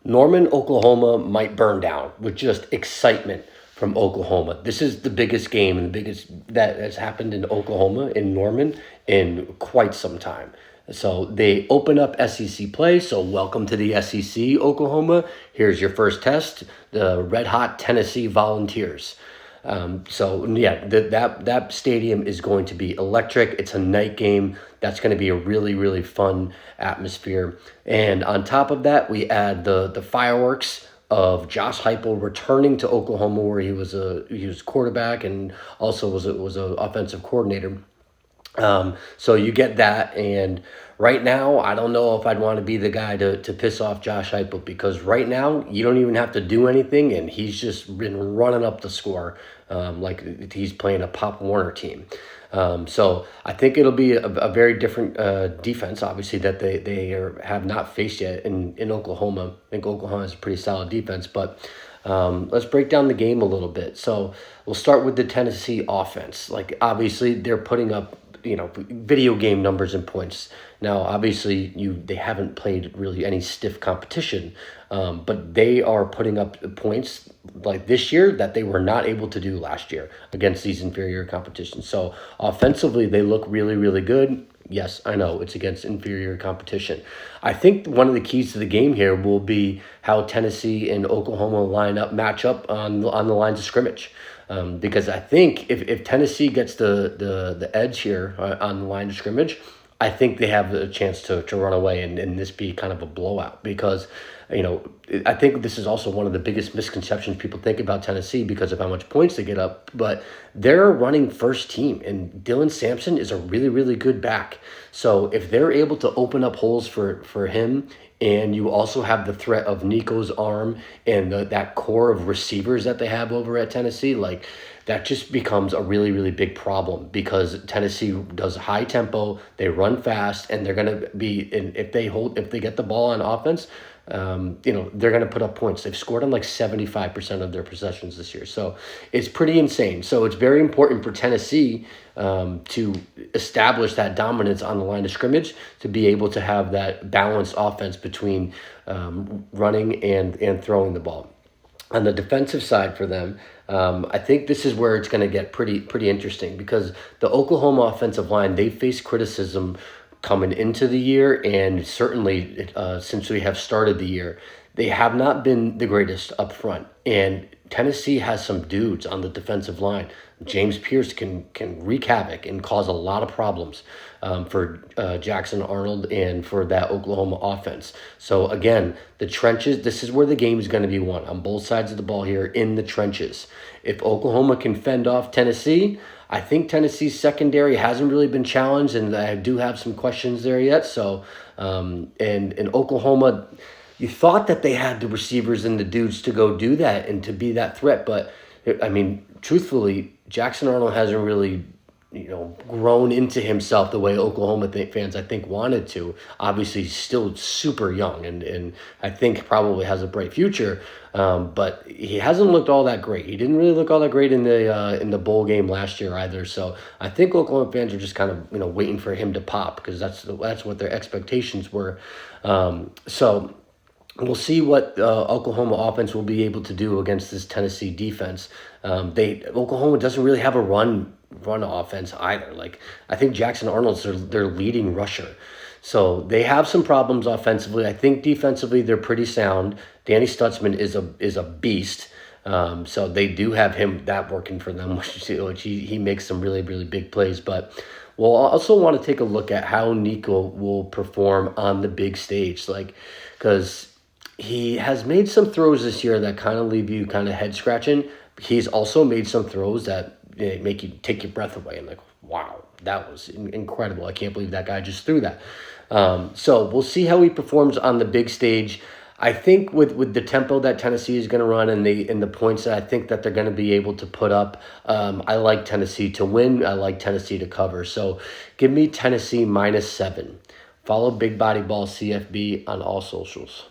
Norman, Oklahoma might burn down with just excitement from Oklahoma. This is the biggest game and the biggest that has happened in Oklahoma in Norman in quite some time. So they open up SEC play. So welcome to the SEC, Oklahoma. Here's your first test, the Red Hot Tennessee Volunteers. So yeah, that stadium is going to be electric. It's a night game. That's going to be a really really fun atmosphere. And on top of that, we add the fireworks of Josh Heupel returning to Oklahoma, where he was quarterback and also was a offensive coordinator. So you get that, and right now, I don't know if I'd want to be the guy to piss off Josh Heupel because right now you don't even have to do anything, and he's just been running up the score like he's playing a Pop Warner team. So I think it'll be a very different defense, obviously, that have not faced yet in Oklahoma. I think Oklahoma has a pretty solid defense, but let's break down the game a little bit. So we'll start with the Tennessee offense. Like, obviously, they're putting up video game numbers and points. Now, obviously, they haven't played really any stiff competition, but they are putting up points like this year that they were not able to do last year against these inferior competitions. So offensively, they look really, really good. Yes, I know it's against inferior competition. I think one of the keys to the game here will be how Tennessee and Oklahoma match up on the lines of scrimmage. Because I think if Tennessee gets the edge here on the line of scrimmage, I think they have a chance to run away and this be kind of a blowout because, I think this is also one of the biggest misconceptions people think about Tennessee because of how much points they get up, but they're running first team and Dylan Sampson is a really, really good back. So if they're able to open up holes for him and you also have the threat of Nico's arm and that core of receivers that they have over at Tennessee, like that just becomes a really, really big problem because Tennessee does high tempo, they run fast, and they're going to be, and if they get the ball on offense, they're going to put up points. They've scored on like 75% of their possessions this year. So it's pretty insane. So it's very important for Tennessee to establish that dominance on the line of scrimmage, to be able to have that balanced offense between running and throwing the ball. On the defensive side for them, I think this is where it's going to get pretty interesting because the Oklahoma offensive line, they face criticism coming into the year, and certainly since we have started the year, they have not been the greatest up front. And Tennessee has some dudes on the defensive line. James Pierce can wreak havoc and cause a lot of problems for Jackson Arnold and for that Oklahoma offense. So again, the trenches, this is where the game is going to be won on both sides of the ball here in the trenches. If Oklahoma can fend off Tennessee, I think Tennessee's secondary hasn't really been challenged, and I do have some questions there yet. So, and in Oklahoma, you thought that they had the receivers and the dudes to go do that and to be that threat. But, I mean, truthfully, Jackson Arnold hasn't really, grown into himself the way Oklahoma fans, I think, wanted to. Obviously, he's still super young and I think probably has a bright future. But he hasn't looked all that great. He didn't really look all that great in the bowl game last year either. So I think Oklahoma fans are just kind of waiting for him to pop because that's what their expectations were. So we'll see what Oklahoma offense will be able to do against this Tennessee defense. Oklahoma doesn't really have a run offense either. Like, I think Jackson Arnold's their leading rusher. So they have some problems offensively. I think defensively they're pretty sound. Danny Stutzman is a beast. So they do have him that working for them, which he makes some really, really big plays. But we'll also want to take a look at how Nico will perform on the big stage, because he has made some throws this year that kind of leave you kind of head scratching. He's also made some throws that make you take your breath away and wow, that was incredible. I can't believe that guy just threw that. So we'll see how he performs on the big stage. I think with the tempo that Tennessee is going to run and the points that I think that they're going to be able to put up, I like Tennessee to win. I like Tennessee to cover. So give me Tennessee -7. Follow Big Body Ball CFB on all socials.